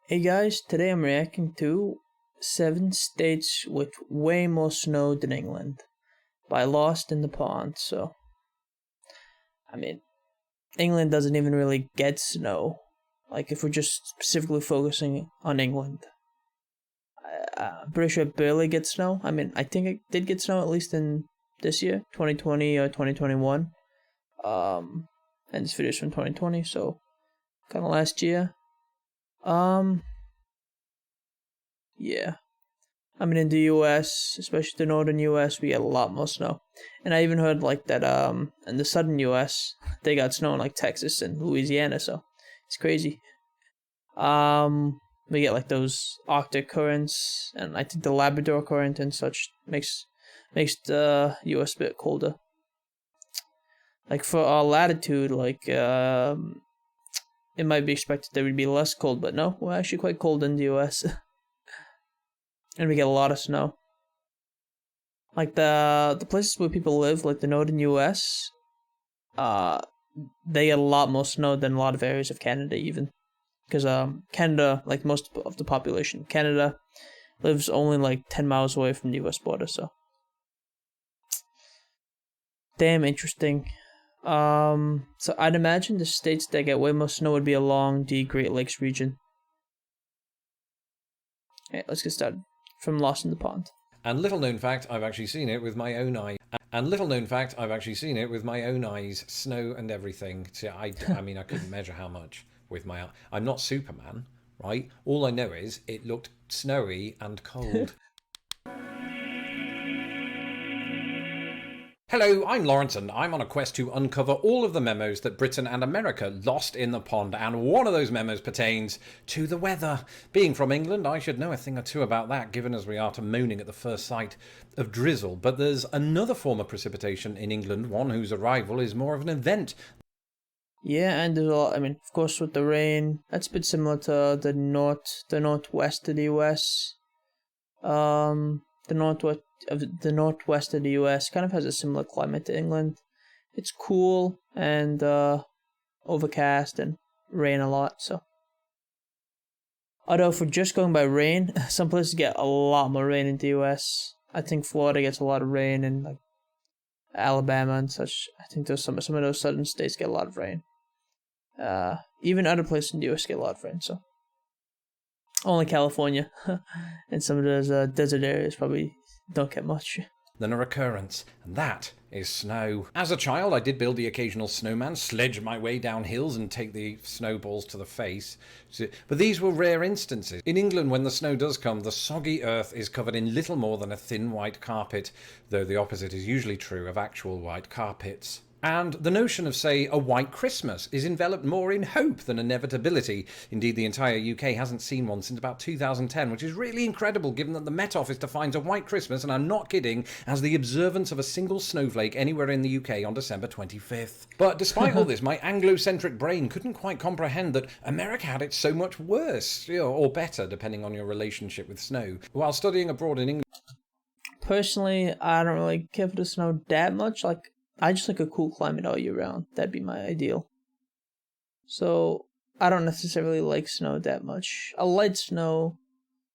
Hey guys, today I'm reacting to 7 states with way more snow than England by Lost in the Pond. So, I mean, England doesn't even really get snow. Like, if we're just specifically focusing on England, I'm pretty sure it barely gets snow. I mean, I think it did get snow at least in this year, 2020 or 2021. And this video's from 2020, so kind of last year. Um, yeah. I mean, in the U.S., especially the northern U.S., we get a lot more snow. And I even heard like that in the southern U.S., they got snow in like Texas and Louisiana, so it's crazy. We get like those Arctic currents, and I think the Labrador current and such makes the U.S. a bit colder. Like for our latitude, like it might be expected that we'd be less cold, but no, we're actually quite cold in the U.S. and we get a lot of snow. Like the places where people live, like the northern U.S., they get a lot more snow than a lot of areas of Canada, even because Canada, like most of the population, Canada lives only like 10 miles away from the U.S. border. So, damn interesting. So I'd imagine the states that get way more snow would be along the Great Lakes region. Okay, let's get started. From Lost in the Pond. And little known fact, I've actually seen it with my own eyes. And little known fact, I've actually seen it with my own eyes, snow and everything. So I mean, I couldn't measure how much with my eye. I'm not Superman, right? All I know is it looked snowy and cold. Hello, I'm Lawrence and I'm on a quest to uncover all of the memos that Britain and America lost in the pond, and one of those memos pertains to the weather. Being from England, I should know a thing or two about that, given as we are to moaning at the first sight of drizzle. But there's another form of precipitation in England, one whose arrival is more of an event. Yeah, and there's a lot. I mean, of course, with the rain, that's a bit similar to the northwest of the U.S. The northwest of the U.S. kind of has a similar climate to England. It's cool and overcast and rain a lot. So, although if we're just going by rain, some places get a lot more rain in the U.S. I think Florida gets a lot of rain, and like Alabama and such. I think there's some of those southern states get a lot of rain. Even other places in the U.S. get a lot of rain. So only California and some of those desert areas probably don't get much. Than a occurrence, and that is snow. As a child, I did build the occasional snowman, sledge my way down hills and take the snowballs to the face. But these were rare instances. In England, when the snow does come, the soggy earth is covered in little more than a thin white carpet, though the opposite is usually true of actual white carpets. And the notion of, say, a white Christmas is enveloped more in hope than inevitability. Indeed, the entire UK hasn't seen one since about 2010, which is really incredible given that the Met Office defines a white Christmas, and I'm not kidding, as the observance of a single snowflake anywhere in the UK on December 25th. But despite all this, my Anglo-centric brain couldn't quite comprehend that America had it so much worse, or better, depending on your relationship with snow. While studying abroad in England... Personally, I don't really care for the snow that much. Like, I just like a cool climate all year round. That'd be my ideal. So, I don't necessarily like snow that much. A light snow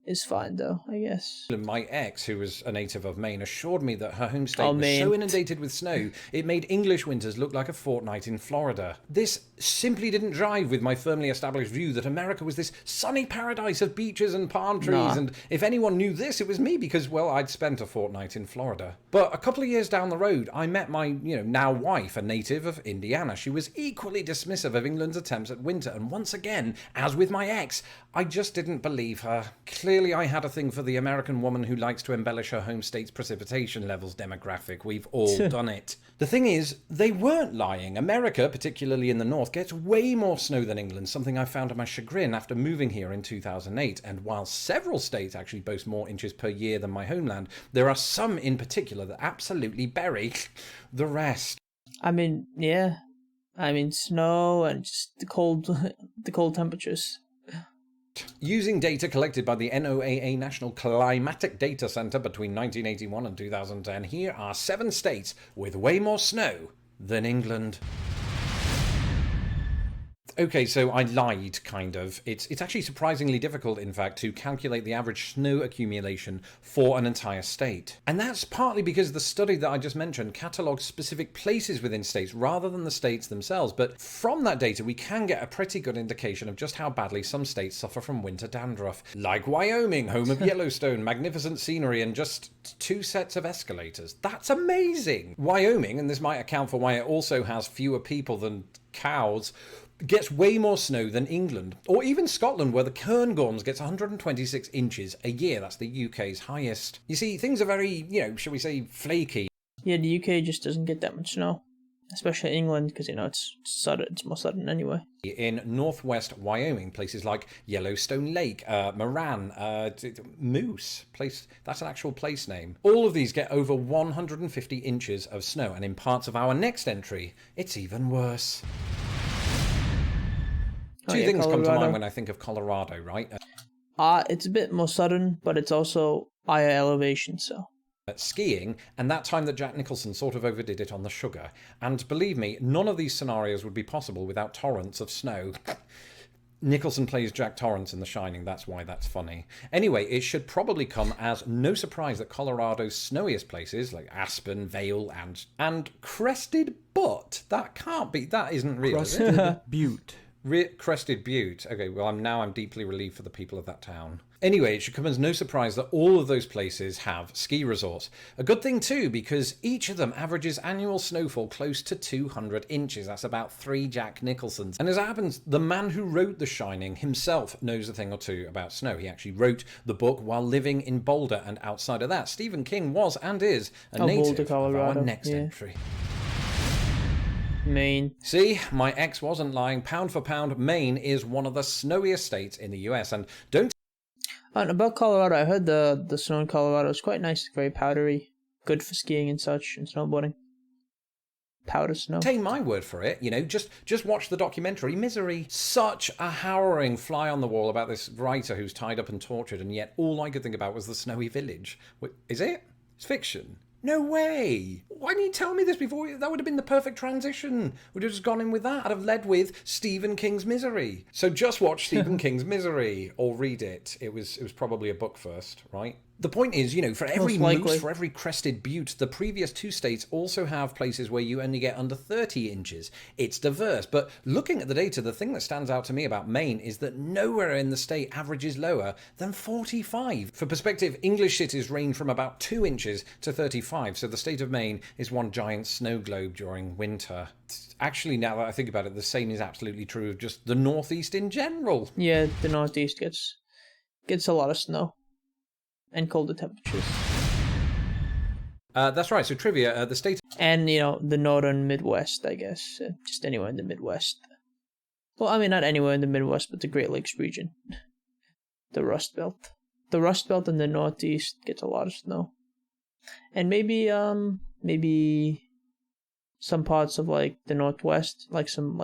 is fine, though, I guess. My ex, who was a native of Maine, assured me that her home state was Maine. so inundated with snow, it made English winters look like a fortnight in Florida. This simply didn't jive with my firmly established view that America was this sunny paradise of beaches and palm trees, and if anyone knew this, it was me, because, well, I'd spent a fortnight in Florida. But a couple of years down the road, I met my, now wife, a native of Indiana. She was equally dismissive of England's attempts at winter, and once again, as with my ex, I just didn't believe her. Clearly, I had a thing for the American woman who likes to embellish her home state's precipitation levels demographic. We've all done it. The thing is, they weren't lying. America, particularly in the north, gets way more snow than England, something I found to my chagrin after moving here in 2008. And while several states actually boast more inches per year than my homeland, there are some in particular that absolutely bury the rest. I mean, yeah. I mean, snow and just the cold temperatures. Using data collected by the NOAA National Climatic Data Center between 1981 and 2010, here are 7 states with way more snow than England. Okay, so I lied, kind of. It's actually surprisingly difficult, in fact, to calculate the average snow accumulation for an entire state. And that's partly because the study that I just mentioned catalogues specific places within states rather than the states themselves. But from that data, we can get a pretty good indication of just how badly some states suffer from winter dandruff. Like Wyoming, home of Yellowstone, magnificent scenery, and just 2 sets of escalators. That's amazing! Wyoming, and this might account for why it also has fewer people than cows, gets way more snow than England, or even Scotland, where the Cairngorms gets 126 inches a year. That's the UK's highest. You see, things are very, shall we say, flaky. Yeah, the UK just doesn't get that much snow, especially England, because it's sudden. It's more sudden anyway. In northwest Wyoming, places like Yellowstone Lake, Moran, Moose, place that's an actual place name. All of these get over 150 inches of snow, and in parts of our next entry, it's even worse. Two things come to mind when I think of Colorado, right? It's a bit more sudden, but it's also higher elevation, so. Skiing, and that time that Jack Nicholson sort of overdid it on the sugar. And believe me, none of these scenarios would be possible without torrents of snow. Nicholson plays Jack Torrance in The Shining, that's why that's funny. Anyway, it should probably come as no surprise that Colorado's snowiest places, like Aspen, Vail, and Crested Butte, that isn't real, is it? Crested Butte. Crested Butte. Okay, well, I'm deeply relieved for the people of that town. Anyway, it should come as no surprise that all of those places have ski resorts. A good thing too, because each of them averages annual snowfall close to 200 inches. That's about 3 Jack Nicholsons. And as it happens, the man who wrote The Shining himself knows a thing or two about snow. He actually wrote the book while living in Boulder, and outside of that, Stephen King was and is a native of our next entry. Maine. See, my ex wasn't lying. Pound for pound, Maine is one of the snowiest states in the US. And don't... And about Colorado, I heard the snow in Colorado is quite nice, very powdery, good for skiing and such, and snowboarding. Powder snow. Take my word for it, just watch the documentary Misery. Such a harrowing fly on the wall about this writer who's tied up and tortured, and yet all I could think about was the snowy village. Wait, is it? It's fiction. No way! Why didn't you tell me this before? That would have been the perfect transition. We'd have just gone in with that. I'd have led with Stephen King's Misery. So just watch Stephen King's Misery, or read it. It was probably a book first, right? The point is, for every moose, for every crested butte, the previous 2 states also have places where you only get under 30 inches. It's diverse, but looking at the data, the thing that stands out to me about Maine is that nowhere in the state averages lower than 45. For perspective, English cities range from about 2 inches to 35, so the state of Maine is one giant snow globe during winter. Actually, now that I think about it, the same is absolutely true of just the Northeast in general. Yeah, the Northeast gets a lot of snow. And colder temperatures. That's right. So trivia, the state... And, the northern Midwest, I guess. Just anywhere in the Midwest. Well, I mean, not anywhere in the Midwest, but the Great Lakes region. The Rust Belt. The Rust Belt in the Northeast gets a lot of snow. And maybe some parts of, the Northwest, some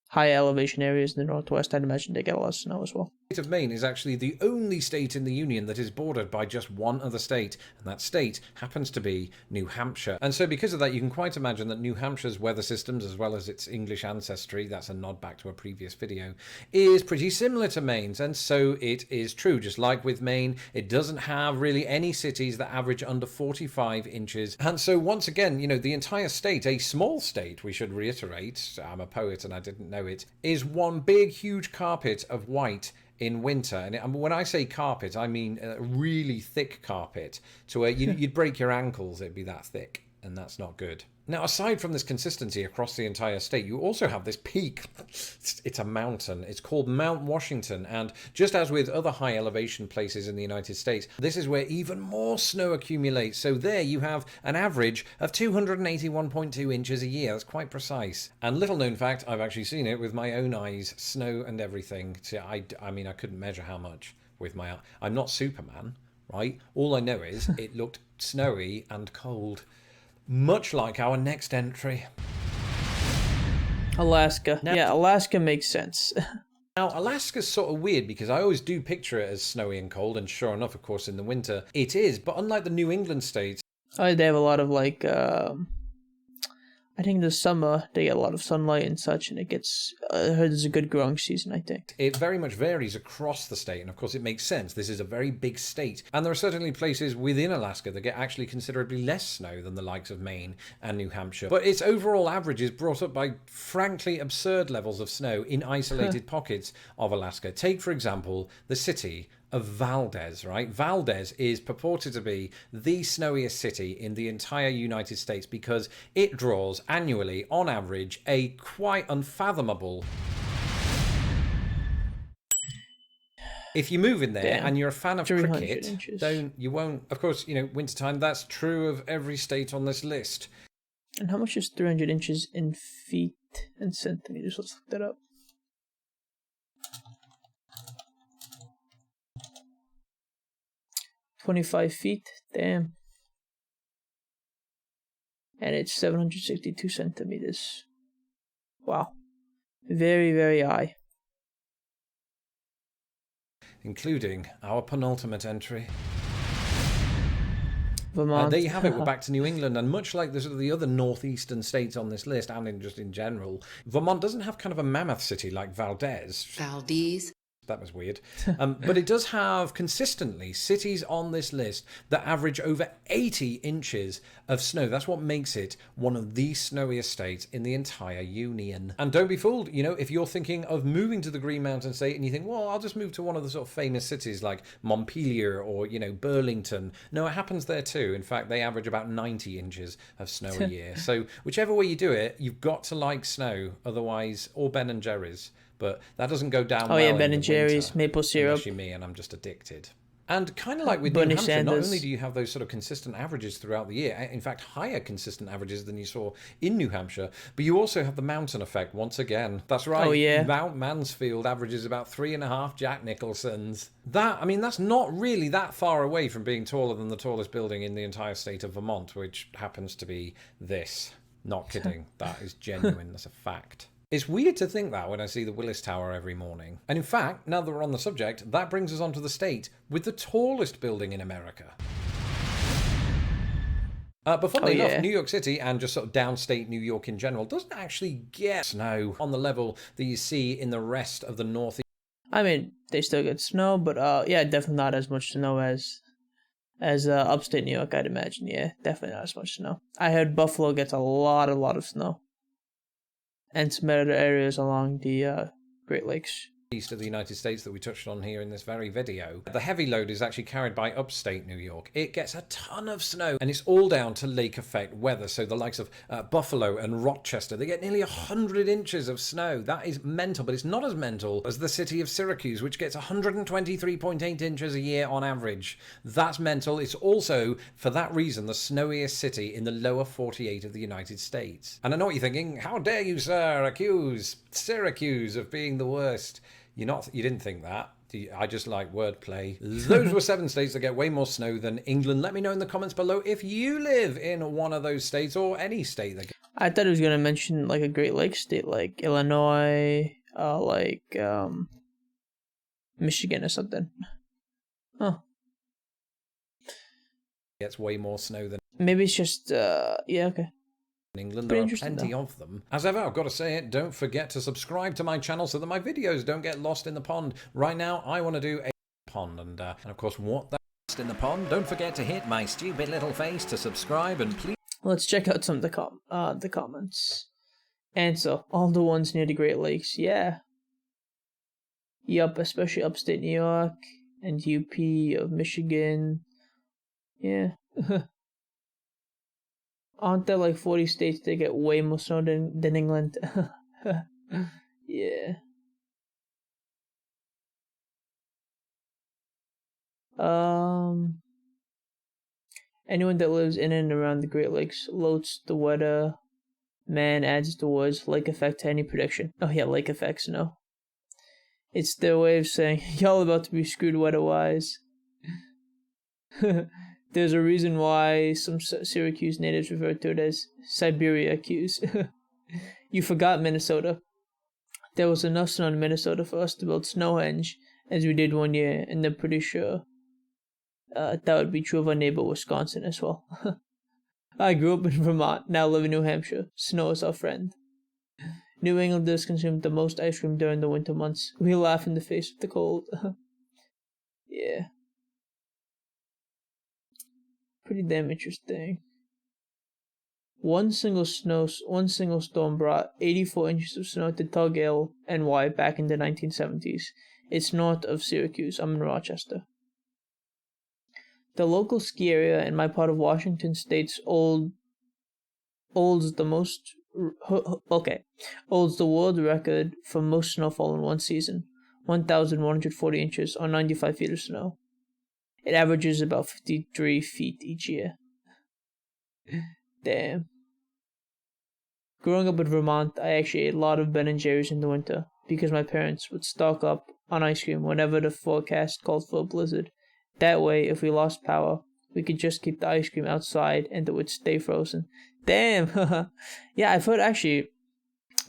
high elevation areas in the Northwest, I'd imagine they get a lot of snow as well. The state of Maine is actually the only state in the Union that is bordered by just one other state, and that state happens to be New Hampshire. And so because of that, you can quite imagine that New Hampshire's weather systems, as well as its English ancestry, that's a nod back to a previous video, is pretty similar to Maine's. And so it is true, just like with Maine, it doesn't have really any cities that average under 45 inches. And so once again, the entire state, a small state, we should reiterate, I'm a poet and I didn't know it, is one big, huge carpet of white in winter. And when I say carpet, I mean a really thick carpet, to where you'd break your ankles, it'd be that thick, and that's not good. Now, aside from this consistency across the entire state, you also have this peak. It's a mountain. It's called Mount Washington. And just as with other high elevation places in the United States, this is where even more snow accumulates. So there you have an average of 281.2 inches a year. That's quite precise. And little known fact, I've actually seen it with my own eyes, snow and everything. So I couldn't measure how much with my eye. I'm not Superman, right? All I know is it looked snowy and cold. Much like our next entry. Alaska. Yeah, Alaska makes sense. Now, Alaska's sort of weird because I always do picture it as snowy and cold, and sure enough, of course, in the winter, it is. But unlike the New England states... They have a lot of, I think the summer they get a lot of sunlight and such, and it gets. I heard there's a good growing season. I think it very much varies across the state, and of course it makes sense. This is a very big state, and there are certainly places within Alaska that get actually considerably less snow than the likes of Maine and New Hampshire. But its overall average is brought up by frankly absurd levels of snow in isolated pockets of Alaska. Take, for example, the city of Valdez, right? Valdez is purported to be the snowiest city in the entire United States because it draws annually, on average, a quite unfathomable... If you move in there and you're a fan of cricket, you won't... Of course, wintertime, that's true of every state on this list. And how much is 300 inches in feet and centimeters? Let's look that up. 25 feet, damn. And it's 762 centimeters. Wow. Very, very high. Including our penultimate entry. Vermont. There you have it, we're back to New England, and much like the other northeastern states on this list, and just in general, Vermont doesn't have kind of a mammoth city like Valdez. That was weird. But it does have consistently cities on this list that average over 80 inches of snow. That's what makes it one of the snowiest states in the entire Union. And don't be fooled, if you're thinking of moving to the Green Mountain State and you think, well, I'll just move to one of the sort of famous cities like Montpelier or, Burlington. No, it happens there too. In fact, they average about 90 inches of snow a year. So whichever way you do it, you've got to like snow. Otherwise, or Ben and Jerry's. But that doesn't go down well. Oh yeah, Ben and Jerry's, maple syrup. Unless you're me and I'm just addicted. And kind of like with New Hampshire, not only do you have those sort of consistent averages throughout the year, in fact, higher consistent averages than you saw in New Hampshire, but you also have the mountain effect once again. That's right. Oh, yeah. Mount Mansfield averages about 3.5 Jack Nicholsons. That's not really that far away from being taller than the tallest building in the entire state of Vermont, which happens to be this. Not kidding. That is genuine. That's a fact. It's weird to think that when I see the Willis Tower every morning. And in fact, now that we're on the subject, that brings us on to the state with the tallest building in America. But funnily enough, New York City and just sort of downstate New York in general doesn't actually get snow on the level that you see in the rest of the Northeast. I mean, they still get snow, but definitely not as much snow as upstate New York, I'd imagine. Yeah, definitely not as much snow. I heard Buffalo gets a lot of snow. And some other areas along the Great Lakes. East of the United States that we touched on here in this very video. The heavy load is actually carried by upstate New York. It gets a ton of snow, and it's all down to lake effect weather. So the likes of Buffalo and Rochester, they get nearly 100 inches of snow. That is mental, but it's not as mental as the city of Syracuse, which gets 123.8 inches a year on average. That's mental. It's also, for that reason, the snowiest city in the lower 48 of the United States. And I know what you're thinking, how dare you, sir, accuse Syracuse of being the worst? You didn't think that. I just like wordplay. Those were 7 states that get way more snow than England. Let me know in the comments below if you live in one of those states or any state that. I thought he was gonna mention like a Great Lakes state, like Illinois, Michigan or something. Huh. Gets way more snow than. Maybe it's just okay. In England, there are plenty of them. As ever, I've got to say it, don't forget to subscribe to my channel so that my videos don't get lost in the pond. Right now, I want to do a pond, and of course, what that's lost in the pond. Don't forget to hit my stupid little face to subscribe, and please. Let's check out some of the comments. And so, all the ones near the Great Lakes, yeah. Yup, especially upstate New York and UP of Michigan. Yeah. Aren't there like 40 states that get way more snow than England? Yeah. Anyone that lives in and around the Great Lakes loads the weather. Man adds the words lake effect to any prediction. Oh yeah, lake effects, no. It's their way of saying, y'all about to be screwed weather-wise. There's a reason why some Syracuse natives refer to it as Siberia-cuse. You forgot Minnesota. There was enough snow in Minnesota for us to build Stonehenge, as we did one year, and I'm pretty sure that would be true of our neighbor Wisconsin as well. I grew up in Vermont, now live in New Hampshire. Snow is our friend. New Englanders consume the most ice cream during the winter months. We laugh in the face of the cold. Yeah. Pretty damn interesting. One single storm brought 84 inches of snow to Tug-Hill, NY back in the 1970s. It's north of Syracuse. I'm in Rochester. The local ski area in my part of Washington state's holds the world record for most snowfall in one season, 1,140 inches or 95 feet of snow. It averages about 53 feet each year. Damn. Growing up in Vermont, I actually ate a lot of Ben & Jerry's in the winter because my parents would stock up on ice cream whenever the forecast called for a blizzard. That way, if we lost power, we could just keep the ice cream outside and it would stay frozen. Damn! Yeah, I've heard actually,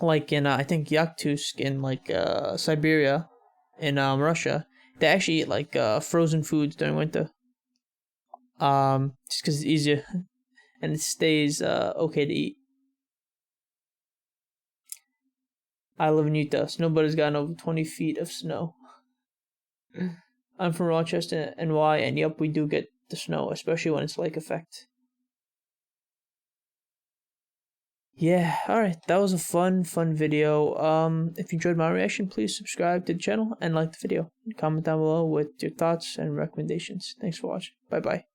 like in, I think Yakutsk in, like, Siberia, in, Russia, they actually eat, like, frozen foods during winter. Just because it's easier and it stays, okay to eat. I live in Utah. Nobody's gotten over 20 feet of snow. I'm from Rochester, NY, and yep, we do get the snow, especially when it's lake effect. Yeah, alright, that was a fun video. If you enjoyed my reaction, please subscribe to the channel and like the video. Comment down below with your thoughts and recommendations. Thanks for watching. Bye-bye.